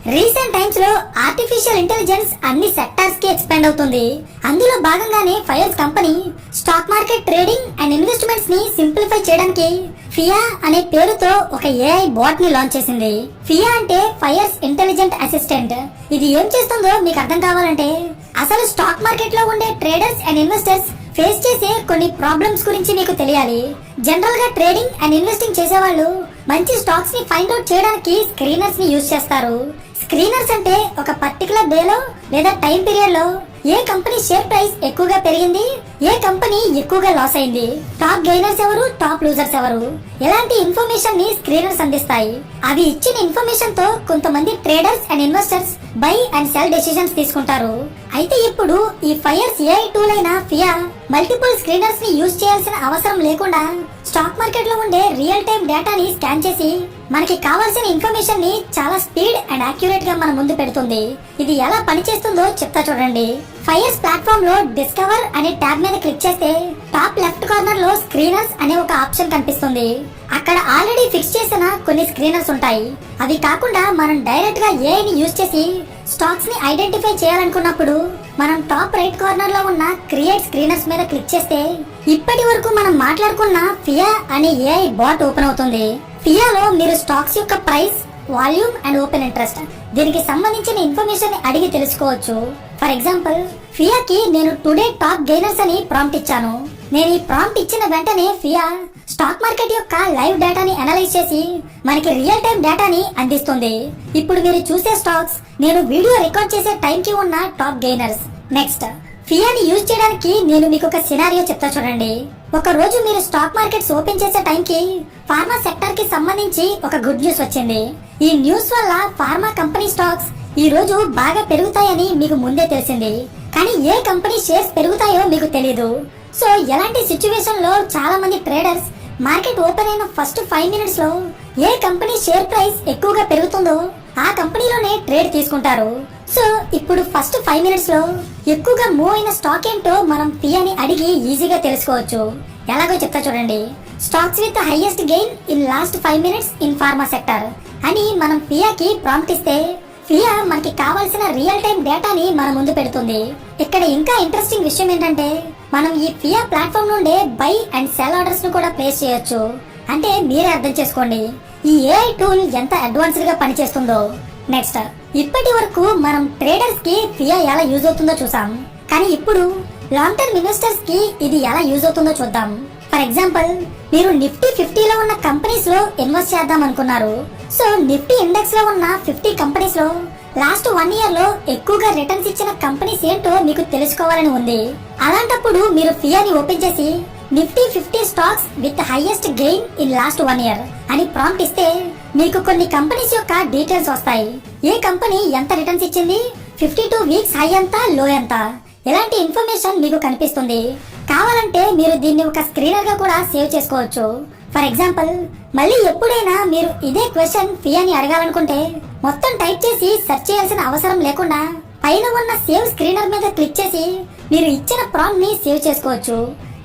Recent times లో artificial intelligence అన్ని sectors కి ఎక్స్పాండ్ అవుతుంది. అందులో భాగంగానే fires company stock market trading and investments ని సింప్లిఫై చేయడానికి ఫియా అనే పేరుతో ఒక ఏఐ బాట్ ని లాంచ్ చేసింది. ఫియా అంటే ఫైర్స్ ఇంటెలిజెంట్ అసిస్టెంట్. ఇది ఏం చేస్తుందో మీకు అర్థం కావాలంటే అసలు స్టాక్ మార్కెట్ లో ఉండే ట్రేడర్స్ అండ్ ఇన్వెస్టర్స్ ఫేస్ చేసే కొన్ని ప్రాబ్లమ్స్ గురించి మీకు తెలియాలి. జనరల్ గా ట్రేడింగ్ అండ్ ఇన్వెస్టింగ్ చేసేవాళ్ళు మంచి స్టాక్స్ ని ఫైండ్ అవుట్ చేయడానికి స్క్రీనర్స్ ని యూజ్ చేస్తారు. స్క్రీనర్స్ అంటే ఒక పర్టికులర్ డే లో లేదా టైం పీరియడ్ లో ఏ కంపెనీ షేర్ ప్రైస్ ఎక్కువగా పెరిగింది, ఏ కంపెనీ ఎక్కువగా లాస్ అయింది, టాప్ గెయినర్స్ ఎవరు, టాప్ లూజర్స్ ఎవరు, ఎలాంటి ఇన్ఫర్మేషన్ ని స్క్రీనర్స్ అందిస్తాయి. అవి ఇచ్చిన ఇన్ఫర్మేషన్ తో కొంతమంది traders and investors by and cell decisions తీసుకుంటారు. అయితే ఇప్పుడు ఈ ఫైర్స్ ఏఐ టూల్ అయిన ఫియా మల్టిపుల్ స్క్రీనర్స్ ని యూజ్ చేయాల్సిన అవసరం లేకుండా స్టాక్ మార్కెట్ లో ఉండే రియల్ టైం డేటాని స్కాన్ చేసి మనకి కావాల్సిన ఇన్ఫర్మేషన్ ని చాలా స్పీడ్ అండ్ యాక్యురేట్ గా మన ముందు పెడుతుంది. ఇది ఎలా పనిచేస్తుందో చెప్తా చూడండి. ఫైర్స్ ప్లాట్ఫామ్ లో డిస్కవర్ అనే ట్యాబ్ మీద క్లిక్ చేస్తే టాప్ లెఫ్ట్ కార్నర్ లో స్క్రీనర్స్ అనే ఒక ఆప్షన్ కనిపిస్తుంది. అక్కడ ఆల్రెడీ ఫిక్స్ చేసిన కొన్ని స్క్రీనర్స్ ఉంటాయి. అవి కాకుండా మనం డైరెక్ట్ గా ఏఐ ని యూజ్ చేసి స్టాక్స్ ని ఐడెంటిఫై చేయాలనుకున్నప్పుడు మనం టాప్ రైట్ కార్నర్ లో ఉన్న క్రియేట్ స్క్రీనర్స్ మీద క్లిక్ చేస్తే ఇప్పటి వరకు మనం మాట్లాడుకున్న ఫియా అనే ఏఐ బాట్ ఓపెన్ అవుతుంది. ఫియాలో మీరు స్టాక్స్ యొక్క price, volume and open interest దీనికి సంబంధించిన ఇన్ఫర్మేషన్ అడిగి తెలుసుకోవచ్చు. ఫర్ ఎగ్జాంపుల్, ఫియాకి నేను టుడే టాప్ గెయినర్స్ అని ప్రాంప్ట్ ఇచ్చాను. నేను ఈ ప్రాంప్ట్ ఇచ్చిన వెంటనే ఫియా స్టాక్ మార్కెట్ యొక్క లైవ్ డేటాని అనలైజ్ చేసి మనకి రియల్ టైం డేటాని అందిస్తుంది. ఇప్పుడు మీరు చూసే స్టాక్స్ నేను వీడియో రికార్డ్ చేసే టైం కి ఉన్న టాప్ గెయినర్స్. నెక్స్ట్, ఫియాని యూజ్ చేయడానికి నేను మీకు ఒక సినారియో చెప్తా చూడండి. ఒక రోజు మీరు స్టాక్ మార్కెట్స్ ఓపెన్ చేసే టైం కి ఫార్మా సెక్టర్ కి సంబంధించి ఒక గుడ్ న్యూస్ వచ్చింది. ఈ న్యూస్ వల్ల ఫార్మా కంపెనీ స్టాక్స్ ఈ రోజు బాగా పెరుగుతాయని మీకు ముందే తెలిసింది. కానీ ఏ కంపెనీ షేర్స్ పెరుగుతాయో మీకు తెలియదు. సో ఎలాంటి సిచ్యువేషన్ లో చాలా మంది ట్రేడర్స్ మార్కెట్ ఓపెన్ అయిన ఫస్ట్ 5 మినిట్స్ లో ఏ కంపెనీ షేర్ ప్రైస్ ఎక్కువగా పెరుగుతుందో ఆ కంపెనీలోనే ట్రేడ్ తీసుకుంటారు. సో ఇప్పుడు ఫస్ట్ 5 మినిట్స్ లో ఎక్కువగా మూవ్ అయిన స్టాక్ ఏంటో మనం ఫియాని అడిగి ఈజీగా తెలుసుకోవచ్చు. ఎలాగో చెప్తా చూడండి. Stocks with highest gain in last 5 minutes in pharma sector అని మనం ఫియాకి ప్రాంప్ట్ ఇస్తే ఫియా మనకి కావాల్సిన రియల్ టైం డేటాని మన ముందు పెడుతుంది. ఇక్కడ ఇంకా ఇంట్రెస్టింగ్ విషయం ఏంటంటే మనం ఈ ఫియా ప్లాట్ఫామ్ నుండే బై అండ్ సెల్ ఆర్డర్స్ ను కూడా ప్లేస్ చేయొచ్చు. అంటే మీరే అర్థం చేసుకోండి ఈ ఏఐ టూల్ ఎంత అడ్వాన్స్డ్ గా పనిచేస్తుందో. నెక్స్ట్, ఇప్పటి వరకు మనం ట్రేడర్స్ కి ఫియా ఎలా యూజ్ అవుతుందో చూసాం. కానీ ఇప్పుడు లాంగ్ టర్మ్ ఇన్వెస్టర్స్ కి ఇది ఎలా యూజ్ అవుతుందో చూద్దాం. ఫర్ ఎగ్జాంపుల్, మీరు నిఫ్టీ 50 లో ఉన్న కంపెనీస్ లో ఇన్వెస్ట్ చేద్దాం అనుకున్నారు. సో నిఫ్టీ ఇండెక్స్ లో ఉన్న 50 కంపెనీస్ లో లాస్ట్ 1 ఇయర్ లో ఎక్కువగా రిటర్న్స్ ఇచ్చిన కంపెనీస్ ఏంటో మీకు తెలుసుకోవాలని ఉంది. అలాంటప్పుడు మీరు ఫియాని ఓపెన్ చేసి Nifty 50 stocks with highest gain in last 1 year అని ప్రాంప్ట్ ఇస్తే మీకు కొన్ని కంపెనీస్ యొక్క డీటెయిల్స్ వస్తాయి. ఏ కంపెనీ ఎంత రిటర్న్స్ ఇచ్చింది, 52 వీక్స్ హై ఎంత, లో ఎంత, ఎలాంటి ఇన్ఫర్మేషన్ మీకు కనిపిస్తుంది. కావాలంటే మీరు దీన్ని ఒక స్క్రీనర్ గా కూడా సేవ్ చేసుకోవచ్చు. ఫర్ ఎగ్జాంపుల్, మళ్ళీ ఎప్పుడైనా మీరు ఇదే క్వశ్చన్ ఫియాని అడగాలనుకుంటే మొత్తం టైప్ చేసి సెర్చ్ చేయాల్సిన అవసరం లేకుండా పైన ఉన్న సేవ్ స్క్రీనర్ మీద క్లిక్ చేసి మీరు ఇచ్చిన ప్రాంప్ట్ ని సేవ్ చేసుకోవచ్చు.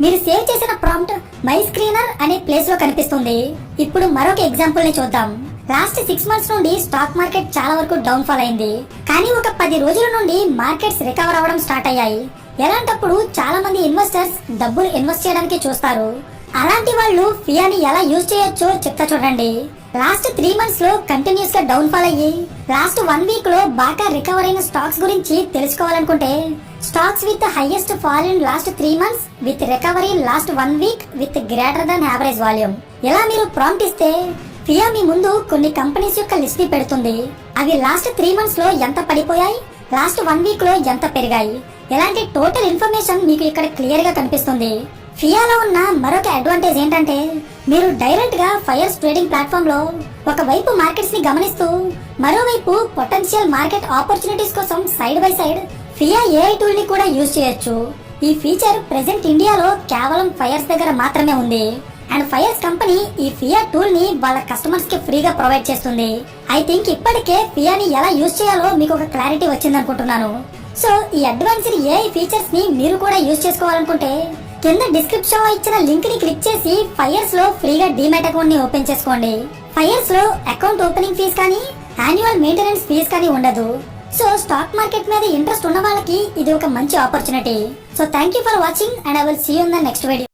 మీరు సేవ్ చేసిన ప్రాంప్ట్ మై స్క్రీనర్ అనే ప్లేస్ లో కనిపిస్తుంది. ఇప్పుడు మరొక ఎగ్జాంపుల్ ని చూద్దాం. లాస్ట్ 6 మంత్స్ నుండి స్టాక్ మార్కెట్ చాలా వరకు డౌన్ ఫాల్ అయింది. కానీ ఒక 10 రోజుల నుండి మార్కెట్స్ రికవర్ అవ్వడం స్టార్ట్ అయ్యాయి. ఎలాంటప్పుడు చాలా మంది ఇన్వెస్టర్స్ డబ్బులు ఇన్వెస్ట్ చేయడానికి చూస్తారు. అలాంటి వాళ్ళు ఫియాని ఎలా యూజ్ చేయొచ్చో చెప్తా చూడండి. లాస్ట్ 3 మంత్స్ లో కంటిన్యూస్ గా డౌన్ ఫాల్ అయ్యి లాస్ట్ 1 వీక్ లో బాగా రికవర్ అయిన స్టాక్స్ గురించి తెలుసుకోవాలనుకుంటే stocks with highest fall in last 3 months with recovery last 1 week with greater than average volume ఇలా మీరు ప్రాంప్ట్ ఇస్తే ఫియా మీ ముందు కొన్ని కంపెనీస్ యొక్క లిస్ట్ ని పెడుతుంది. అవి లాస్ట్ 3 మంత్స్ లో ఎంత పడిపోయాయి, లాస్ట్ 1 వీక్ లో ఎంత పెరిగాయి, ఎలాంటి టోటల్ ఇన్ఫర్మేషన్ మీకు ఇక్కడ క్లియర్ గా కనిపిస్తుంది. ఫియాలో ఉన్న మరొక అడ్వాంటేజ్ ఏంటంటే మీరు డైరెక్ట్ గా ఫైర్స్ ట్రేడింగ్ ప్లాట్ఫామ్ లో ఒకవైపు మార్కెట్స్ ని గమనిస్తూ మరోవైపు పొటెన్షియల్ మార్కెట్ ఆపర్చునిటీస్ కోసం side by side fear AI tool ని కూడా యూజ్ చేయొచ్చు. ఈ ఫీచర్ ప్రెసెంట్ ఇండియాలో కేవలం ఫైర్స్ దగ్గర మాత్రమే ఉంది. అండ్ ఫైర్స్ కంపెనీ ఈ ఫియా టూల్ ని వాళ్ళ కస్టమర్స్ కి ఫ్రీగా ప్రొవైడ్ చేస్తుంది. ఐ థింక్ ఇప్పటికే ఫియాని ఎలా యూజ్ చేయాలో మీకు ఒక క్లారిటీ వచ్చింది అనుకుంటున్నాను. సో ఈ అడ్వాన్స్డ్ ఏఐ ఫీచర్స్ ని మీరు కూడా యూజ్ చేసుకోవాలనుకుంటే కింద డిస్క్రిప్షన్ లో ఇచ్చిన లింక్ ని క్లిక్ చేసి ఫైర్స్ లో ఫ్రీగా డీమ్యాట్ అకౌంట్ ని ఓపెన్ చేసుకోండి. ఫైర్స్ లో అకౌంట్ ఓపెనింగ్ ఫీజ్ కానీ యాన్యువల్ మెయింటెనెన్స్ ఫీజ్ కానీ ఉండదు. సో స్టాక్ మార్కెట్ మీద ఇంట్రెస్ట్ ఉన్న వాళ్ళకి ఇది ఒక మంచి opportunity. So thank you for watching and I will see you in the next video.